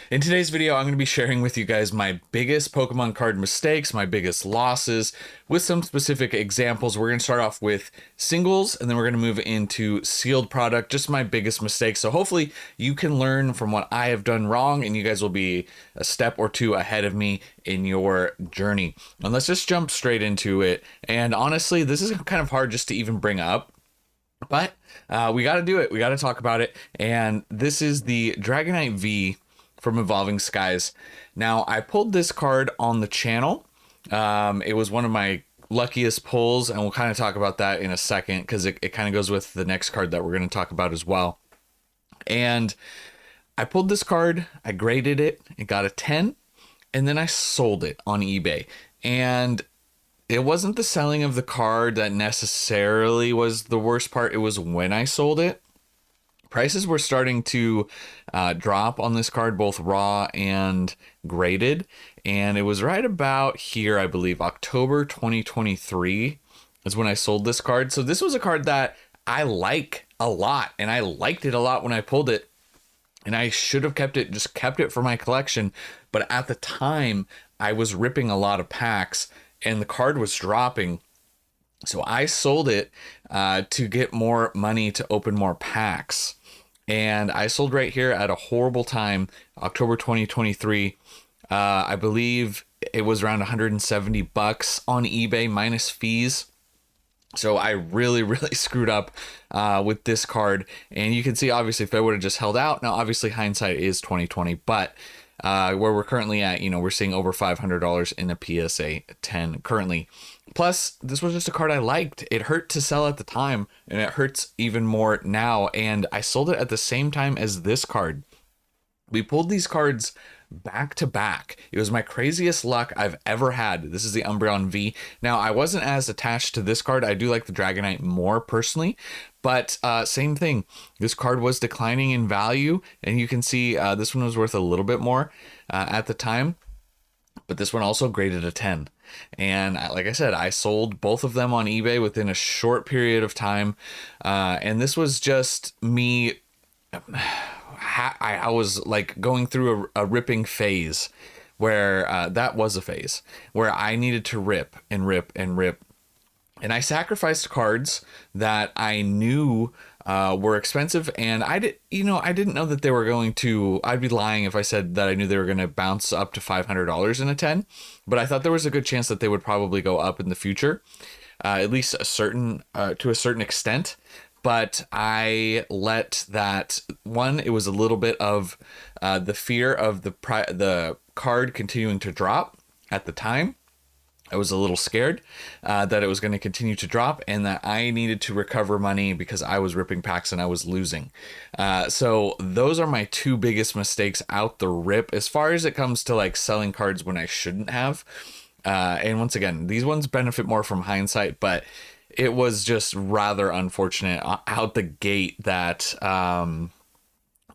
In today's video, I'm going to be sharing with you guys my biggest Pokemon card mistakes, my biggest losses, with some specific examples. We're going to start off with singles, and then we're going to move into sealed product, just my biggest mistakes. So hopefully you can learn from what I have done wrong, and you guys will be a step or two ahead of me in your journey. And let's just jump straight into it. And honestly, this is kind of hard just to even bring up. But we got to do it. We got to talk about it. And this is the Dragonite V from Evolving Skies. Now, I pulled this card on the channel. It was one of my luckiest pulls, and we'll kind of talk about that in a second because it kind of goes with the next card that we're going to talk about as well. And I pulled this card, I graded it, it got a 10, and then I sold it on eBay. And it wasn't the selling of the card that necessarily was the worst part. It was when I sold it. Prices were starting to drop on this card, both raw and graded. And it was right about here, I believe, October 2023 is when I sold this card. So this was a card that I like a lot, and I liked it a lot when I pulled it. And I should have kept it for my collection. But at the time, I was ripping a lot of packs, and the card was dropping. So I sold it to get more money to open more packs. And I sold right here at a horrible time, October 2023. I believe it was around 170 bucks on eBay minus fees. So I really, really screwed up with this card. And you can see, obviously, if I would have just held out. Now, obviously, hindsight is 2020, but where we're currently at, we're seeing over $500 in a PSA 10 currently. Plus, this was just a card I liked. It hurt to sell at the time, and it hurts even more now. And I sold it at the same time as this card. We pulled these cards back to back. It was my craziest luck I've ever had. This is the Umbreon V. Now, I wasn't as attached to this card. I do like the Dragonite more personally, but same thing. This card was declining in value, and you can see this one was worth a little bit more at the time, but this one also graded a 10. And like I said, I sold both of them on eBay within a short period of time, and this was just me. I was like going through a ripping phase where that was a phase where I needed to rip and rip and rip. And I sacrificed cards that I knew were expensive, and I didn't know that they were going to. I'd be lying if I said that I knew they were going to bounce up to $500 in a 10, but I thought there was a good chance that they would probably go up in the future, at least to a certain extent. But I let that one. It was a little bit of the fear of the card continuing to drop at the time. I was a little scared that it was going to continue to drop, and that I needed to recover money because I was ripping packs and I was losing. So those are my two biggest mistakes out the rip as far as it comes to like selling cards when I shouldn't have. And once again, these ones benefit more from hindsight, but it was just rather unfortunate out the gate that I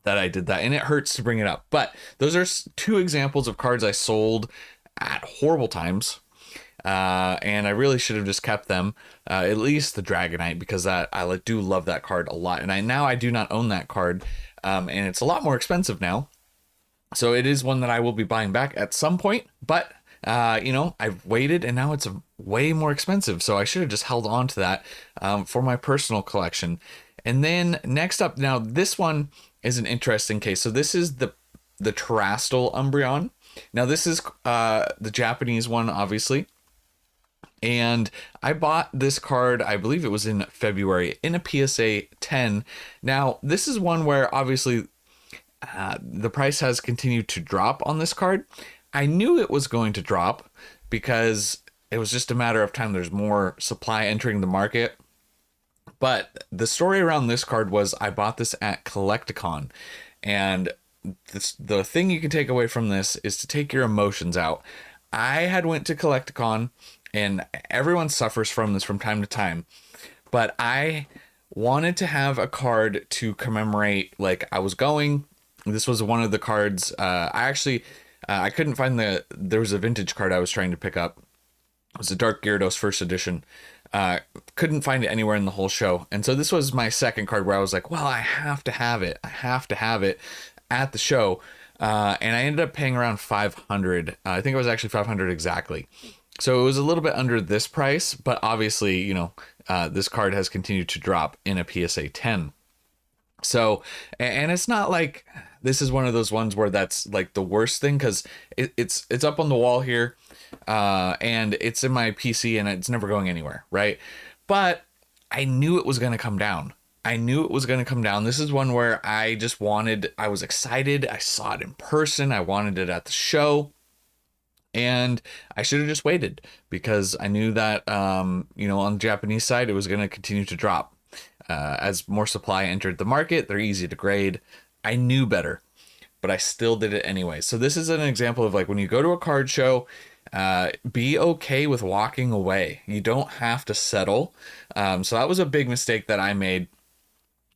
did that, and it hurts to bring it up. But those are two examples of cards I sold at horrible times. And I really should have just kept them, at least the Dragonite, because I do love that card a lot. And I do not own that card, and it's a lot more expensive now. So it is one that I will be buying back at some point. But I've waited, and now it's way more expensive. So I should have just held on to that for my personal collection. And then next up, now this one is an interesting case. So this is the Terastal Umbreon. Now this is the Japanese one, obviously. And I bought this card, I believe it was in February, in a PSA 10. Now, this is one where obviously the price has continued to drop on this card. I knew it was going to drop because it was just a matter of time. There's more supply entering the market. But the story around this card was I bought this at Collecticon. And the thing you can take away from this is to take your emotions out. I had went to Collecticon, and everyone suffers from this from time to time, but I wanted to have a card to commemorate, like I was going. This was one of the cards. I couldn't find there was a vintage card I was trying to pick up. It was a Dark Gyarados first edition. Couldn't find it anywhere in the whole show. And so this was my second card where I was like, well, I have to have it. I have to have it at the show. and I ended up paying around 500. I think it was actually 500 exactly. So it was a little bit under this price, but obviously, this card has continued to drop in a PSA 10. So, and it's not like this is one of those ones where that's like the worst thing, because it's up on the wall here, and it's in my PC and it's never going anywhere, right? But I knew it was going to come down. I knew it was going to come down. This is one where I was excited. I saw it in person. I wanted it at the show. And I should have just waited, because I knew that, on the Japanese side, it was going to continue to drop. As more supply entered the market, they're easy to grade. I knew better, but I still did it anyway. So this is an example of like when you go to a card show, be okay with walking away. You don't have to settle. So that was a big mistake that I made.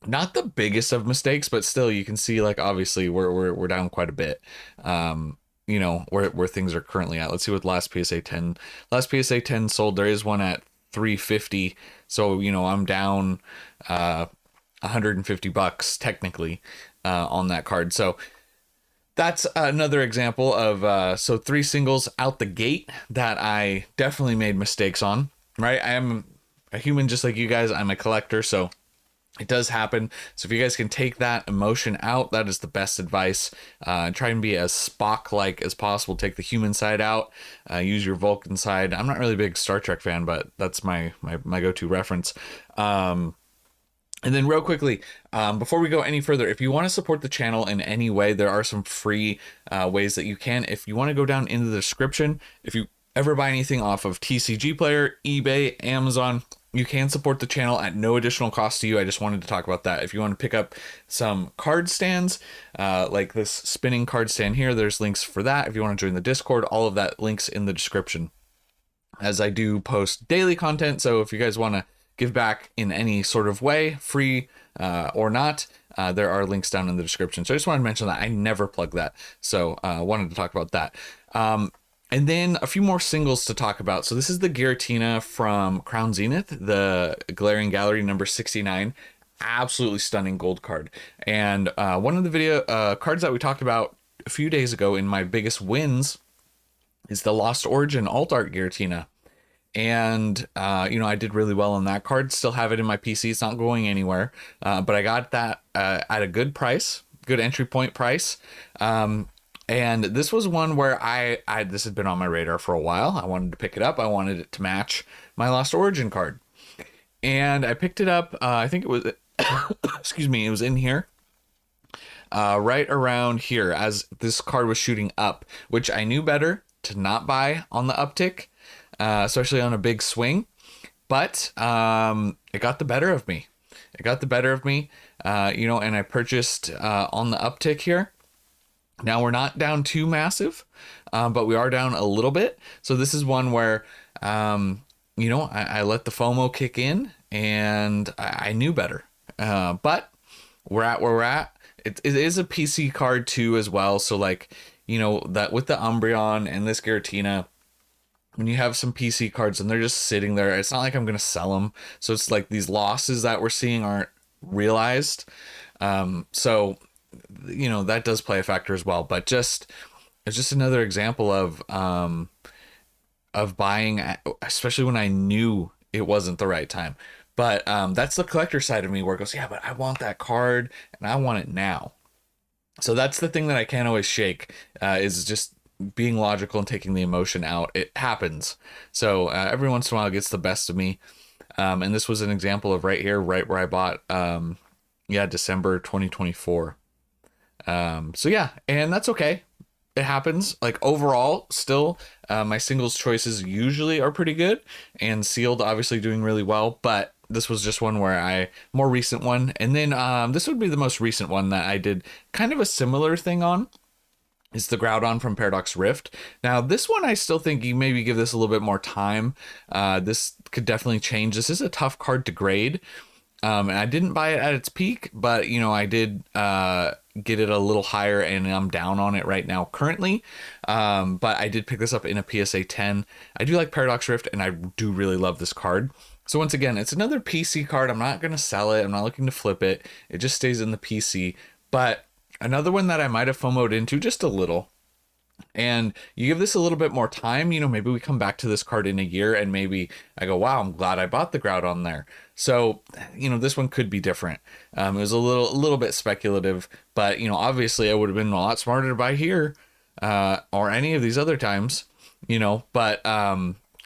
Not the biggest of mistakes, but still, you can see like obviously we're down quite a bit. Where things are currently at. Let's see what last PSA 10. Last PSA 10 sold. There is one at 350. So, I'm down $150 technically on that card. So that's another example of so 3 singles out the gate that I definitely made mistakes on, right? I am a human just like you guys. I'm a collector, so it does happen. So if you guys can take that emotion out, that is the best advice. Try and be as Spock-like as possible. Take the human side out. Use your Vulcan side. I'm not really a big Star Trek fan, but that's my go-to reference. And then real quickly, before we go any further, if you want to support the channel in any way, there are some free ways that you can. If you want to go down into the description, if you ever buy anything off of TCG Player, eBay, Amazon, you can support the channel at no additional cost to you. I just wanted to talk about that. If you want to pick up some card stands, like this spinning card stand here, there's links for that. If you want to join the Discord, all of that links in the description. As I do post daily content, so if you guys want to give back in any sort of way, free or not, there are links down in the description. So I just wanted to mention that. I never plug that. So wanted to talk about that. And then a few more singles to talk about. So this is the Giratina from Crown Zenith, the Glaring Gallery number 69. Absolutely stunning gold card. And one of the video cards that we talked about a few days ago in my biggest wins is the Lost Origin Alt Art Giratina. And, I did really well on that card. Still have it in my PC. It's not going anywhere. But I got that at a good price, good entry point price. And this was one where this had been on my radar for a while. I wanted to pick it up. I wanted it to match my Lost Origin card. And I picked it up. I think it was, excuse me, it was in here. Right around here as this card was shooting up, which I knew better to not buy on the uptick, especially on a big swing. But it got the better of me. And I purchased on the uptick here. Now we're not down too massive, but we are down a little bit. So this is one where, I let the FOMO kick in, and I knew better. But we're at where we're at. It is a PC card too as well. So like, that with the Umbreon and this Giratina, when you have some PC cards and they're just sitting there, it's not like I'm going to sell them. So it's like these losses that we're seeing aren't realized. That does play a factor as well, but it's just another example of buying, especially when I knew it wasn't the right time. But that's the collector side of me where it goes, yeah, but I want that card and I want it now. So that's the thing that I can't always shake, is just being logical and taking the emotion out. It happens. So every once in a while it gets the best of me. And this was an example of right here, right where I bought, December 2024. So yeah, and that's okay. It happens. Like overall, still, my singles choices usually are pretty good, and sealed obviously doing really well, but this was just one where more recent one. And then, this would be the most recent one that I did kind of a similar thing on. Is the Groudon from Paradox Rift. Now, this one, I still think you maybe give this a little bit more time. This could definitely change. This is a tough card to grade. And I didn't buy it at its peak, but, I did get it a little higher, and I'm down on it right now currently. But I did pick this up in a PSA 10. I do like Paradox Rift, and I do really love this card. So once again, it's another PC card. I'm not going to sell it. I'm not looking to flip it. It just stays in the PC. But Another one that I might have FOMO'd into just a little, and you give this a little bit more time, maybe we come back to this card in a year and maybe I go, wow, I'm glad I bought the Groudon there. So, this one could be different. It was a little bit speculative, but, obviously I would have been a lot smarter to buy here, or any of these other times, but,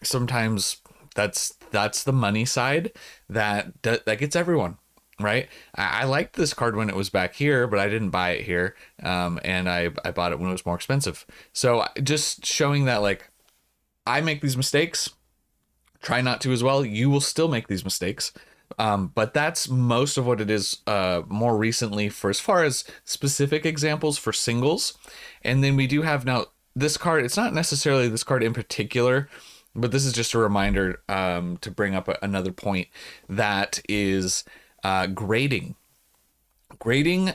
sometimes that's the money side that gets everyone. Right. I liked this card when it was back here, but I didn't buy it here. And I bought it when it was more expensive. So just showing that, like, I make these mistakes, try not to as well. You will still make these mistakes. But that's most of what it is more recently for as far as specific examples for singles. And then we do have now this card. It's not necessarily this card in particular, but this is just a reminder to bring up another point that is grading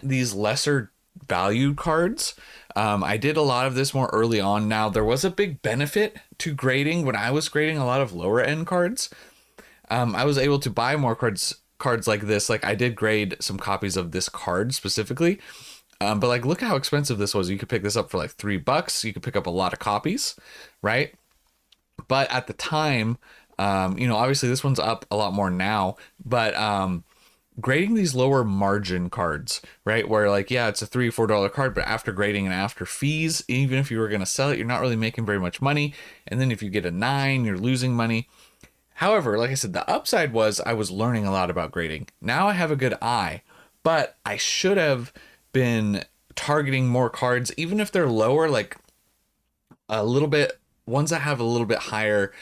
these lesser valued cards. I did a lot of this more early on. Now, there was a big benefit to grading when I was grading a lot of lower end cards. I was able to buy more cards like this. Like, I did grade some copies of this card specifically. But like, look how expensive this was. You could pick this up for like $3. You could pick up a lot of copies, right? But at the time, obviously this one's up a lot more now, but grading these lower margin cards, right? Where like, yeah, it's a $3-4 card, but after grading and after fees, even if you were going to sell it, you're not really making very much money. And then if you get a 9, you're losing money. However, like I said, the upside was I was learning a lot about grading. Now I have a good eye, but I should have been targeting more cards, even if they're lower, like a little bit, ones that have a little bit higher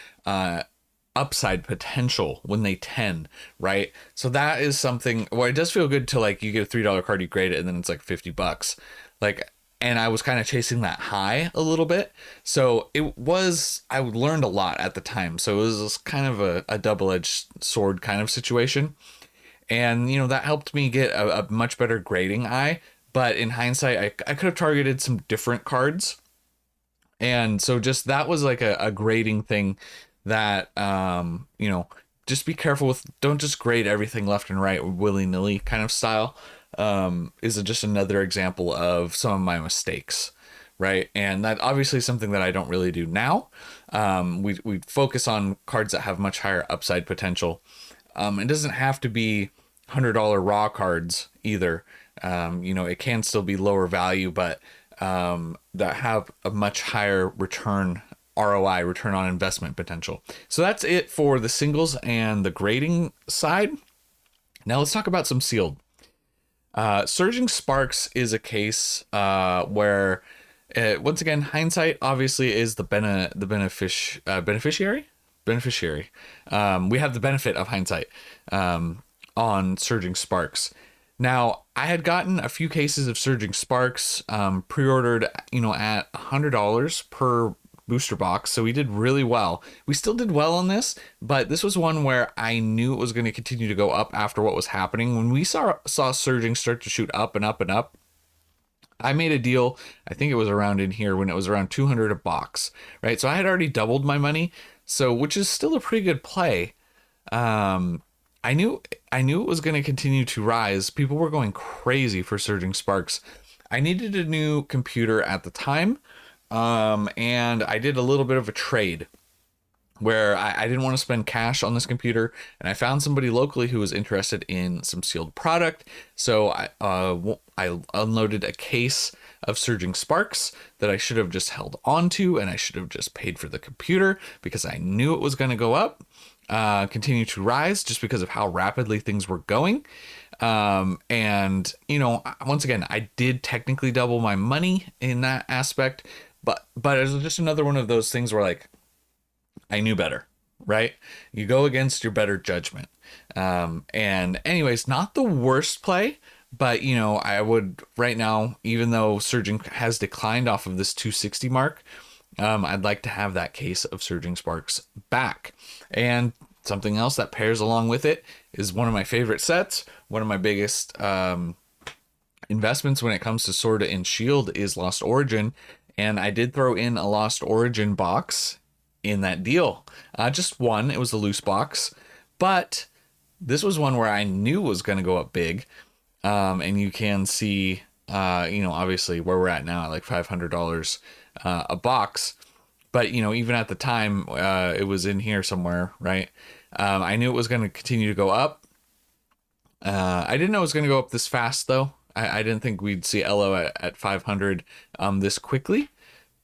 upside potential when they 10, right? So that is something where it does feel good to, like, you get a $3 card, you grade it, and then it's like $50. Like, and I was kind of chasing that high a little bit. So I learned a lot at the time. So it was kind of a double-edged sword kind of situation. And, that helped me get a much better grading eye. But in hindsight, I could have targeted some different cards. And so just that was like a grading thing that, just be careful with. Don't just grade everything left and right willy-nilly kind of style. Is just another example of some of my mistakes, right? And that obviously is something that I don't really do now. We focus on cards that have much higher upside potential. It doesn't have to be $100 raw cards either. It can still be lower value, but that have a much higher ROI, return on investment potential. So that's it for the singles and the grading side. Now let's talk about some sealed. Surging Sparks is a case where, once again, hindsight obviously is the beneficiary. We have the benefit of hindsight on Surging Sparks. Now, I had gotten a few cases of Surging Sparks pre-ordered, at $100 per booster box, so we did really well. We still did well on this, but this was one where I knew it was going to continue to go up after what was happening. When we saw Surging start to shoot up and up and up, I made a deal, I think it was around in here when it was around $200 a box, right? So I had already doubled my money, so which is still a pretty good play. I knew it was going to continue to rise. People were going crazy for Surging Sparks. I needed a new computer at the time, and I did a little bit of a trade where I didn't want to spend cash on this computer, and I found somebody locally who was interested in some sealed product. So I unloaded a case of Surging Sparks that I should have just held on to, and I should have just paid for the computer because I knew it was going to go up, continue to rise just because of how rapidly things were going. And, once again, I did technically double my money in that aspect, but it was just another one of those things where, like, I knew better, right? You go against your better judgment. And anyways, not the worst play, but, I would right now, even though Surging has declined off of this 260 mark, I'd like to have that case of Surging Sparks back. And something else that pairs along with it is one of my favorite sets. One of my biggest investments when it comes to Sword and Shield is Lost Origin. And I did throw in a Lost Origin box in that deal. Just one. It was a loose box. But this was one where I knew was going to go up big. And you can see obviously where we're at now, like $500 a box. But, even at the time, it was in here somewhere, right? I knew it was going to continue to go up. I didn't know it was going to go up this fast, though. I didn't think we'd see Elo at 500 this quickly.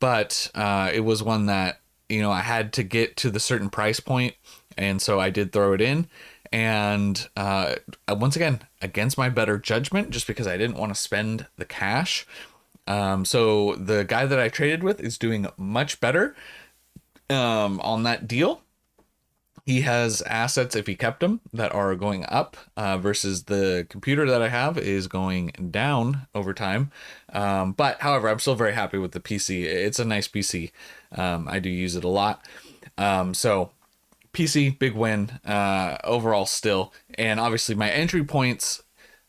But it was one that, I had to get to the certain price point. And so I did throw it in. And once again, against my better judgment, just because I didn't want to spend the cash. So the guy that I traded with is doing much better on that deal. He has assets, if he kept them, that are going up versus the computer that I have is going down over time. But however, I'm still very happy with the PC. It's a nice PC. I do use it a lot. So PC, big win overall still. And obviously my entry points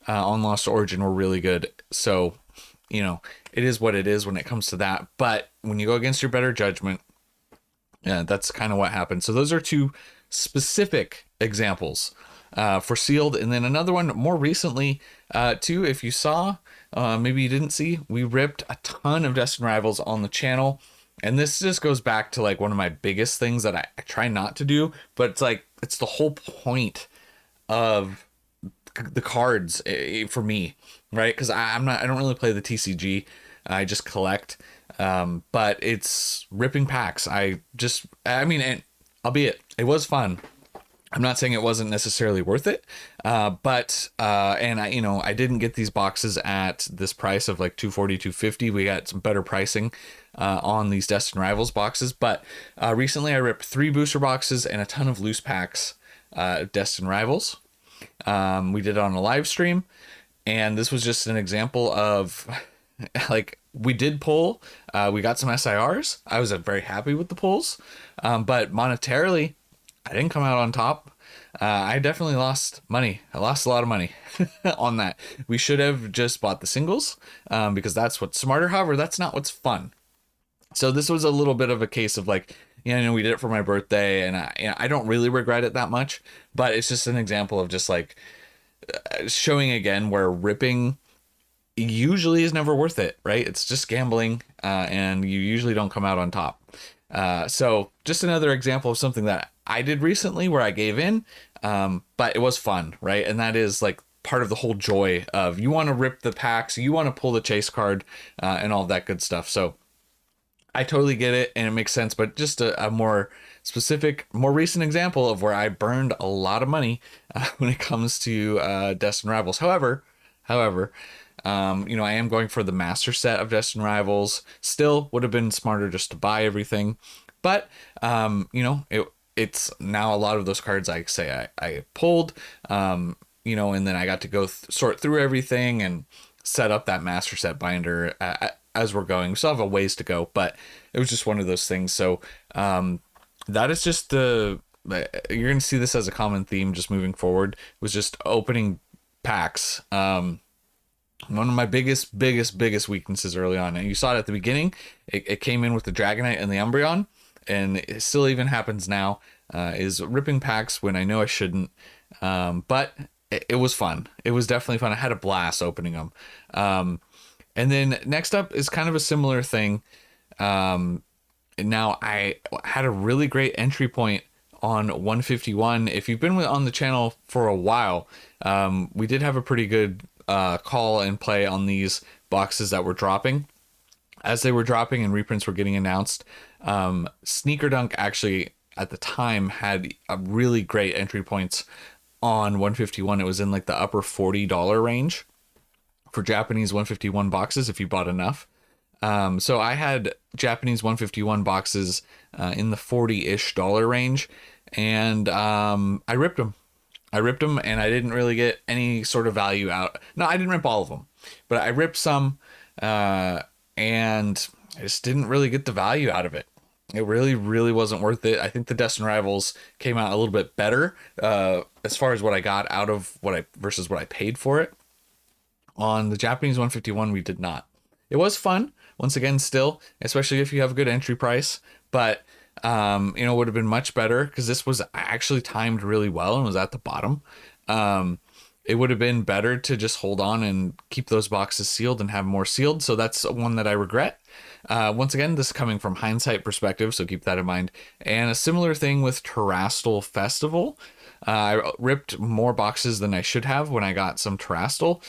on Lost Origin were really good. So, it is what it is when it comes to that. But when you go against your better judgment, yeah, that's kind of what happened. So those are two specific examples for sealed. And then another one more recently, too, if you saw, maybe you didn't see, we ripped a ton of Destined Rivals on the channel. And this just goes back to like one of my biggest things that I try not to do, but it's the whole point of the cards for me, right? Because I don't really play the TCG. I just collect. But it's ripping packs. And albeit it was fun. I'm not saying it wasn't necessarily worth it. But I didn't get these boxes at this price of like $240, $250. We got some better pricing on these Destined Rivals boxes. But recently I ripped 3 booster boxes and a ton of loose packs Destined Rivals. We did it on a live stream, and this was just an example of like we did pull. We got some SIRs. I was very happy with the pulls, but monetarily, I didn't come out on top. I definitely lost money. I lost a lot of money on that. We should have just bought the singles because that's what's smarter. However, that's not what's fun. So this was a little bit of a case of like, we did it for my birthday, and I don't really regret it that much, but it's just an example of just like showing again where ripping usually is never worth it, right? It's just gambling, and you usually don't come out on top. So just another example of something that I did recently where I gave in, but it was fun, right? And that is like part of the whole joy of you want to rip the packs, you want to pull the chase card, and all that good stuff. So I totally get it, and it makes sense, but just a more specific, more recent example of where I burned a lot of money when it comes to Destined Rivals. However, I am going for the master set of Destined Rivals. Still would have been smarter just to buy everything, but it's now a lot of those cards I pulled, and then I got to go sort through everything and set up that master set binder as we're going. We still have a ways to go, but it was just one of those things. So that is just you're going to see this as a common theme just moving forward, was just opening packs. One of my biggest weaknesses early on, and you saw it at the beginning, it came in with the Dragonite and the Umbreon, and it still even happens now, is ripping packs when I know I shouldn't. But it was fun. It was definitely fun. I had a blast opening them. And then next up is kind of a similar thing. Now I had a really great entry point on 151. If you've been on the channel for a while, we did have a pretty good call and play on these boxes that were dropping. As they were dropping and reprints were getting announced, Sneaker Dunk actually at the time had a really great entry points on 151. It was in like the upper $40 range for Japanese 151 boxes if you bought enough. So I had Japanese 151 boxes in the $40-ish range, and I ripped them. And I didn't really get any sort of value out. No, I didn't rip all of them, but I ripped some, and I just didn't really get the value out of it. It really, really wasn't worth it. I think the Destined Rivals came out a little bit better as far as what I got out of versus what I paid for it. On the Japanese 151, we did not. It was fun, once again, still, especially if you have a good entry price, but it would have been much better because this was actually timed really well and was at the bottom. it would have been better to just hold on and keep those boxes sealed and have more sealed. So that's one that I regret. Once again, this is coming from hindsight perspective, so keep that in mind. And a similar thing with Terastal Festival. I ripped more boxes than I should have when I got some Terastal.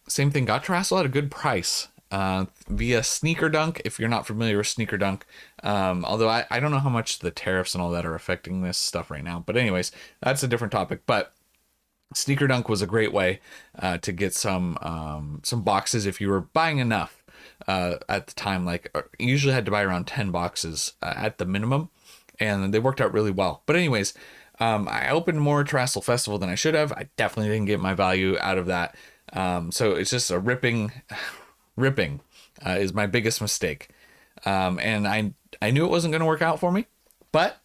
Same thing, got Terastal at a good price via Sneaker Dunk. If you're not familiar with Sneaker Dunk, although I don't know how much the tariffs and all that are affecting this stuff right now. But anyways, that's a different topic. But Sneaker Dunk was a great way to get some boxes if you were buying enough at the time. Like you usually had to buy around 10 boxes at the minimum, and they worked out really well. But anyways, I opened more Terastal Festival than I should have. I definitely didn't get my value out of that. So it's just a ripping is my biggest mistake. And I knew it wasn't going to work out for me, but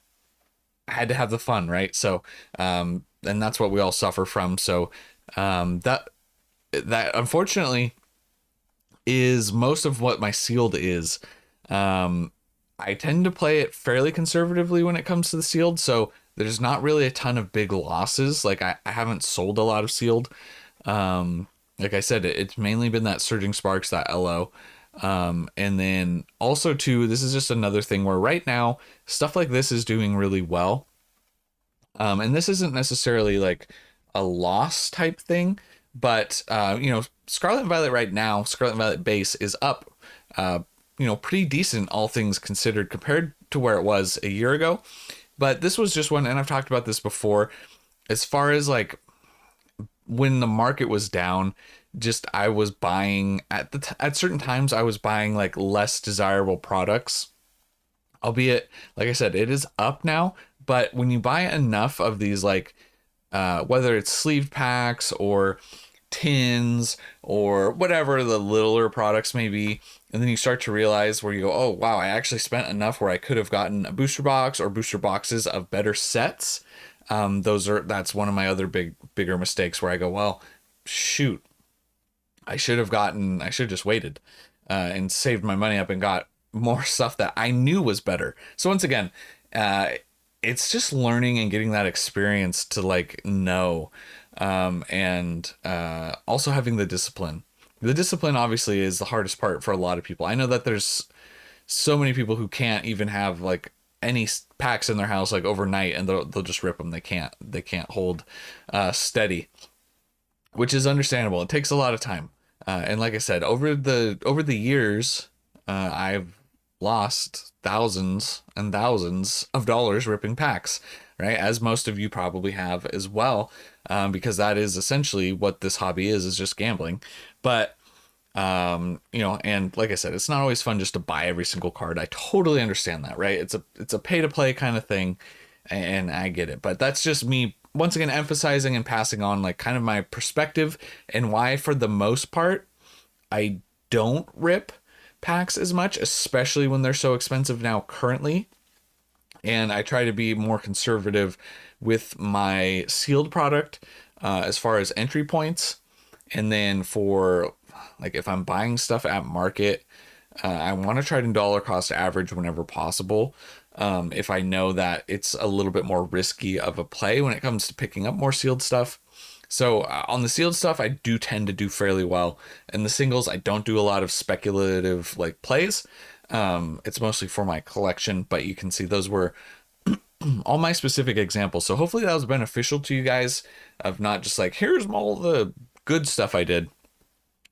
I had to have the fun, right? So, and that's what we all suffer from. So, that unfortunately is most of what my sealed is. I tend to play it fairly conservatively when it comes to the sealed. So there's not really a ton of big losses. Like I haven't sold a lot of sealed. Like I said, it's mainly been that Surging Sparks, that LO. And then also too, this is just another thing where right now stuff like this is doing really well. And this isn't necessarily like a loss type thing, but Scarlet and Violet right now, Scarlet and Violet base is up, pretty decent, all things considered, compared to where it was a year ago. But this was just one, and I've talked about this before, as far as like when the market was down, just I was buying at certain times, I was buying like less desirable products, albeit, like I said, it is up now. But when you buy enough of these, like whether it's sleeved packs or tins or whatever the littler products may be, and then you start to realize where you go, oh wow, I actually spent enough where I could have gotten a booster box or booster boxes of better sets. That's one of my other bigger mistakes where I go, well, shoot, I should have just waited and saved my money up and got more stuff that I knew was better. So once again, it's just learning and getting that experience to like know, and also having the discipline. The discipline obviously is the hardest part for a lot of people. I know that there's so many people who can't even have like any packs in their house like overnight, and they'll just rip them. They can't hold steady, which is understandable. It takes a lot of time, and like I said, over the years, I've lost thousands and thousands of dollars ripping packs, right? As most of you probably have as well, because that is essentially what this hobby is just gambling. But and like I said, it's not always fun just to buy every single card. I totally understand that, right? It's a pay to play kind of thing, and I get it. But that's just me once again emphasizing and passing on like kind of my perspective and why for the most part I don't rip packs as much, especially when they're so expensive now currently. And I try to be more conservative with my sealed product as far as entry points. And then for like if I'm buying stuff at market, I want to try to dollar cost average whenever possible. If I know that it's a little bit more risky of a play when it comes to picking up more sealed stuff. So on the sealed stuff, I do tend to do fairly well. And the singles, I don't do a lot of speculative like plays. It's mostly for my collection, but you can see those were all my specific examples. So hopefully that was beneficial to you guys of not just like, here's all the good stuff I did.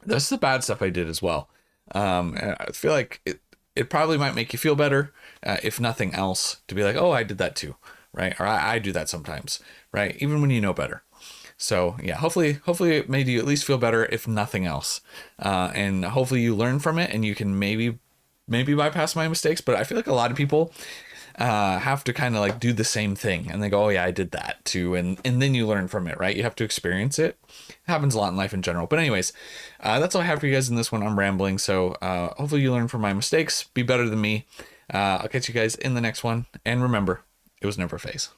That's the bad stuff I did as well. And I feel like it probably might make you feel better, if nothing else, to be like, oh, I did that too, right? Or I do that sometimes, right? Even when you know better. So yeah, hopefully it made you at least feel better, if nothing else. And hopefully you learn from it and you can maybe bypass my mistakes. But I feel like a lot of people have to kind of like do the same thing and they go, oh yeah, I did that too. And then you learn from it, right? You have to experience it. It happens a lot in life in general. But anyways, that's all I have for you guys in this one. I'm rambling. So hopefully you learn from my mistakes, be better than me. I'll catch you guys in the next one. And remember, it was never a phase.